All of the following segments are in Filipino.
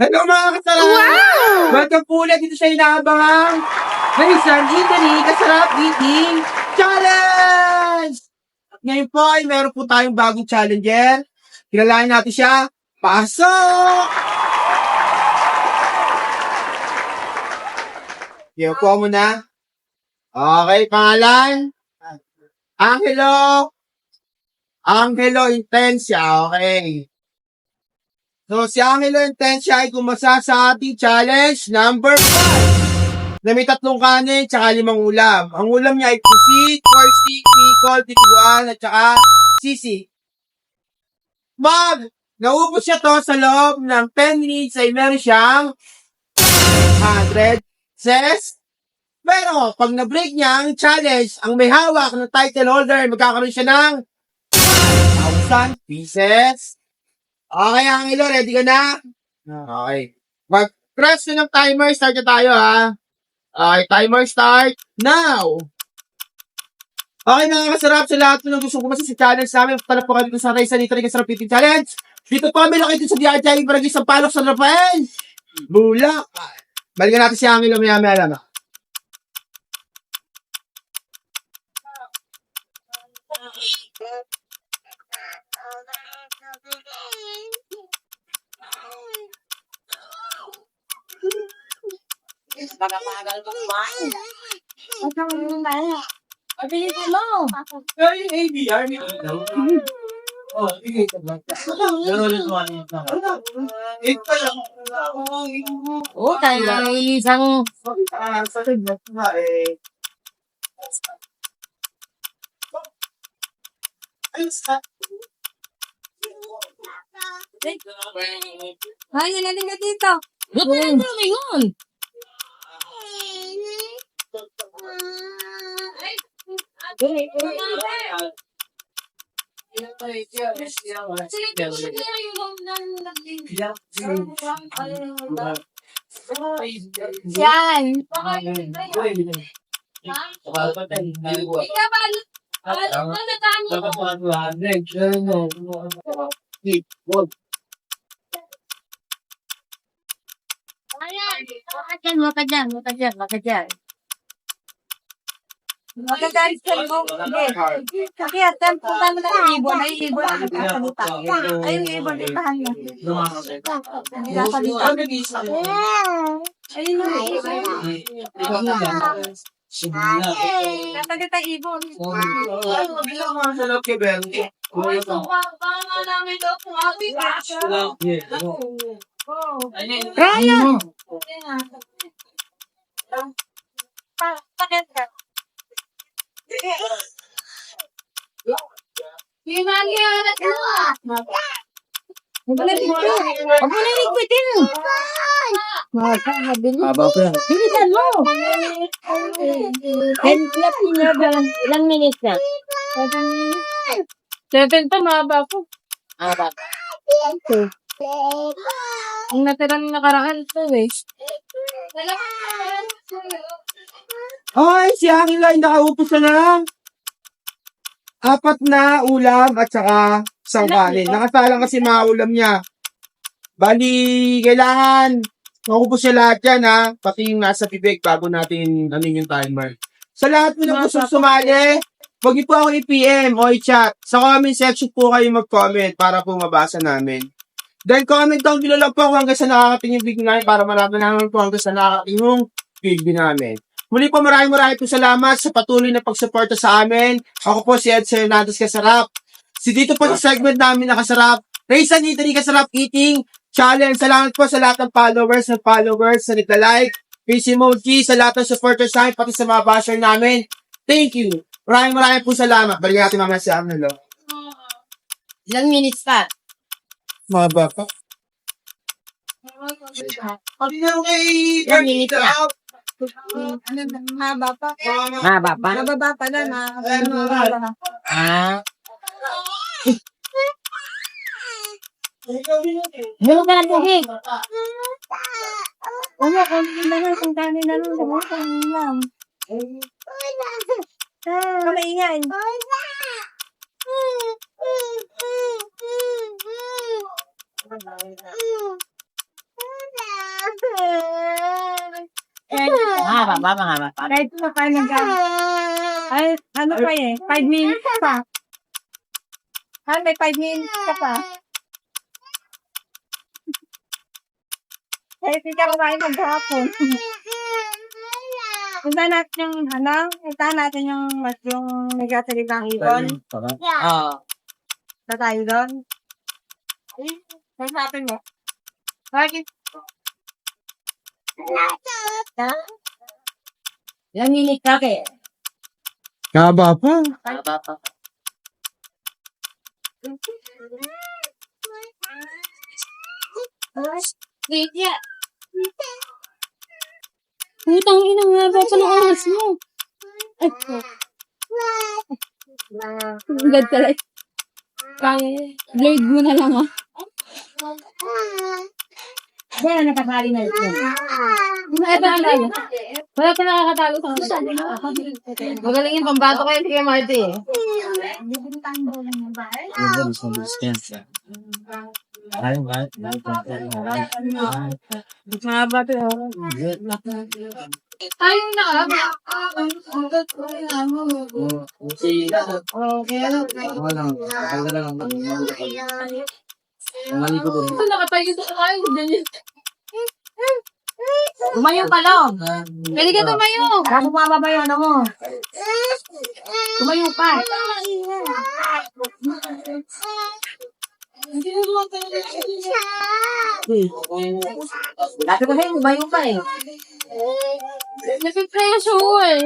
Hello mga kasarap! Wow! Welcome po ulit dito sa inaabangang Raisan Italy Kasarap Eating Challenge! At ngayon po ay meron po tayong bagong challenger. Kilalanin natin siya. Pasok! Iyo po muna. Okay, pangalan? Angelo. Angelo Intensia. Okay. So, si Angelo Intensia ay gumasa sa ating challenge number 5 na may 3 kanin tsaka 5 ulam. Ang ulam niya ay pusit, pork stick, pickle, tiguan, at tsaka sisig. Naubos siya to sa loob ng 10 minutes ay meron siyang 100 says. Pero, pag na-break niya ang challenge, ang may hawak ng title holder, magkakaroon siya ng 1,000 pieces. Okay, Angelo, ready ka na? Okay. Mag-press na ng timer, start na tayo, ha? Okay, timer start now! Okay, mga kasarap, sa lahat po ng gusto kumasa sa challenge namin, talap po kayo dito sa Raisan Italy Kasarap Eating Challenge. Dito po kami nakita sa DIY Barangay San Palok, San Rafael, Bulacan. Balikan natin si Angelo, maya-maya lang. Pagkapagal ko kumain. Ang tawag mo ba? Pabilisan mo. Ay, ABR, may ilaw. Oh, sige, tabak. Pero ulit mo ano yung ito lang. Oo, tayo lang isang... Sakit na nga eh. Ayos ka. Ay, naling ka dito. Buti lang mo ngayon. Yan. Maka dyan. Magagalit ka mo. Kaya, punta mo na yung ibon. Ay, ibon ang nagkakalita. Ay, yung ibon, itahan mo. Nagkakalita. Ayun yung ibon. Nagkakalita ibon. Bilang mga sa loob kay Bernie. Ryan! Pakit ka. Huwag mo na ligpitin. Haba pa yan. Bilisan mo. 10 plus ilang minutes na? 7 pa, mahaba po. Mahaba pa. Ang natira ng nakaraan ito eh. Ay, si Angelo ay nakaupos na ng 4 na ulam at saka isang kanin. Nakasalang kasi mga ulam niya. Bali, kailangan maubos siya lahat yan, ha? Pati yung nasa bibig bago natin yung timer. Sa lahat po na gusto sumali, huwag niyo po ako i-PM o i-chat. Sa comment section po kayo mag-comment para po mabasa namin. Then comment down below lang po kung hanggang sa nakakating yung video namin para marami naman po hanggang sa nakakating yung video namin. Muli po maraming po salamat sa patuloy na pagsuporta sa amin. Ako po si Edson Hernandez Kasarap. Si dito po sa segment namin na Kasarap, Raisan Italy Kasarap Eating Challenge. Salamat po sa lahat ng followers na nagla-like, face emoji, sa lahat ng supporters namin, pati sa mga basher namin. Thank you. Maraming po salamat. Balikan natin mamaya si Arnolo. Ilang minutes pa? Mga baka. Pati na kay Ilang minutes na? Mahaba pa. Mahaba pa? Mababa pa na. Mahaba na. Bulog ka lang tubig. Ano, kung na kung kanin na nun, kanin lang. Kamaingay. Mahaba. Kahit pa tayo ay, ano pa 5 minutes pa. May 5 minutes ka pa. Kahit hindi ka kumain maghapon. Punta natin yung nagkasalitang ibon. Na tayo doon. Sabi mo. Bakit? Yan nilik ka kaya. Kaba pa. Lydia. Putang ina nga ba pa ng oras mo? Agad ka lang. Blurred mo na lang Wala nakasali na ito. Wala pa nakakatago sa magaling yung pambato kayo si Marty eh. Ayun na nakatayo sa kayo. Tumayo ka lang. Pwede ka tumayo. Kaso mababa yung ano mo. Tumayo pa. Dati ko sa'yo, lumayo pa eh. Napipressure.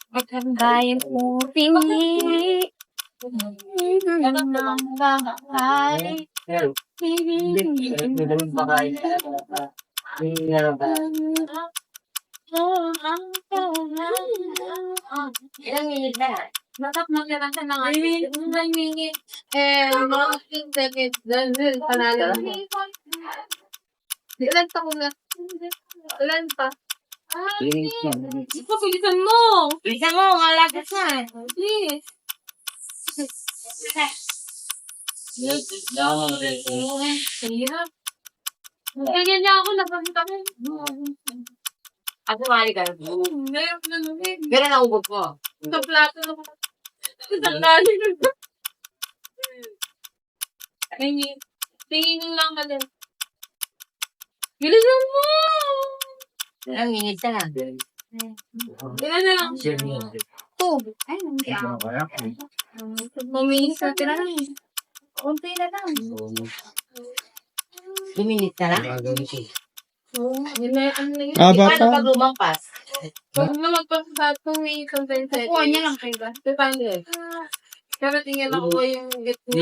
Pagkandayin mo pinili. Ilang minute na? Natap mo na lang siya ng 9 minutes. Mga 15 seconds. Dahil panalo. Ilan pa ko na? Ilan pa? Pilisan mo! Bilisan mo, malagas na. Please. Hirap. Ganyan niya ako, napagita ko. Ako mali ka. Ngayon na lumig. Ganun ang ubod mo. Sa plato na tanggalin na. Tingin lang ka din. Bilisan mo! Ilang minute na lang. Ilan na lang? 2. Ay, hindi ako. Maminit na tira lang. Unti na lang. 2 minutes na lang? Yun na ano na yun. Kaba Paano pa. pag lumampas? Huwag na magpapasat kung may sometimes setting. Oo, niya lang kayo ba? Depende. Pero tingnan ako po yung get mo.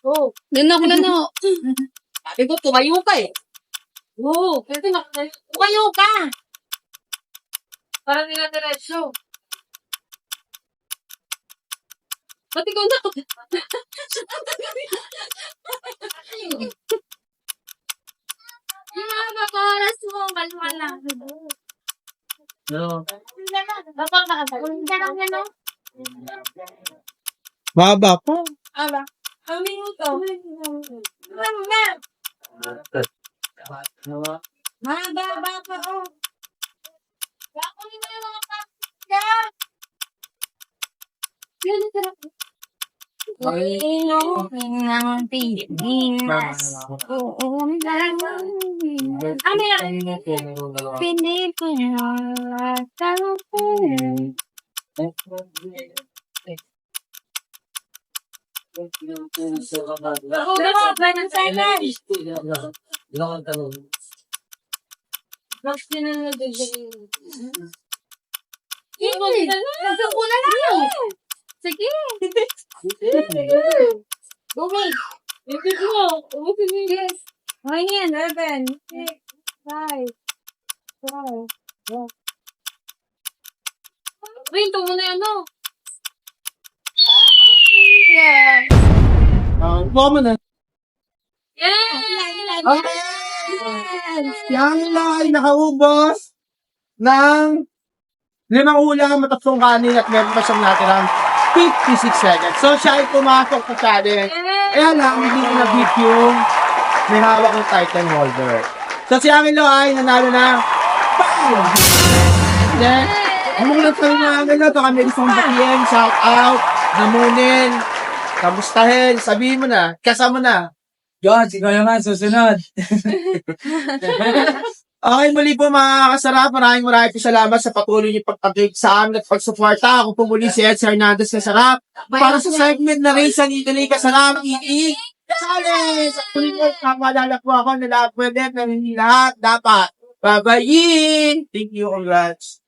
Oh, Gano. Sabi ko, tumayo ka eh. Oo, kasi Tumayo ka! parang nila-diretso. Ba't ikaw na? Yung mga paparas mo, kalma lang. Kapag nakatagunta lang yan, no? Baba pa. Aba, ang minuto. Mababa ka oh. Bakunin mo yung mga pasta. Yan, sarap. Ng Pilipinas. Ano yan? Pilipinas. Ako ba? Ganun sana. Mas sinunod din siya. Nasa una lang. Sige. Gumi. Ikot mo. Yes. Ay, yan, Urban. Five. Four. Wait, ito muna yan, no? Yes. Buka mo na. Yes! Okay. Si Angela ay nakaubos ng 5 ulam at 3 kanin at meron pa siyang natirang 56 seconds. So, siya ay pumasok sa challenge. Kaya lang, hindi ko na-beat yung may hawak ng title holder. So, si Angelo ay nanalo na 5! Then, ano mo lang sabi mga Angelo, baka may isang bakiyan, shout out, namunin, kamustahin, sabihin mo na, kasama na. John, ikaw naman, susunod. Okay, muli po mga kasarap, maraming po salamat sa patuloy niyo pagtagig sa amin at pagsuporta. Ako po muli si Ed Hernandez Kasarap. Para sa segment na rin sa Nidali Kasarap, Challenge! Sa tuloy po, kamalala po ako na lahat pwede, na lahat dapat. Babayin! Thank you, congrats.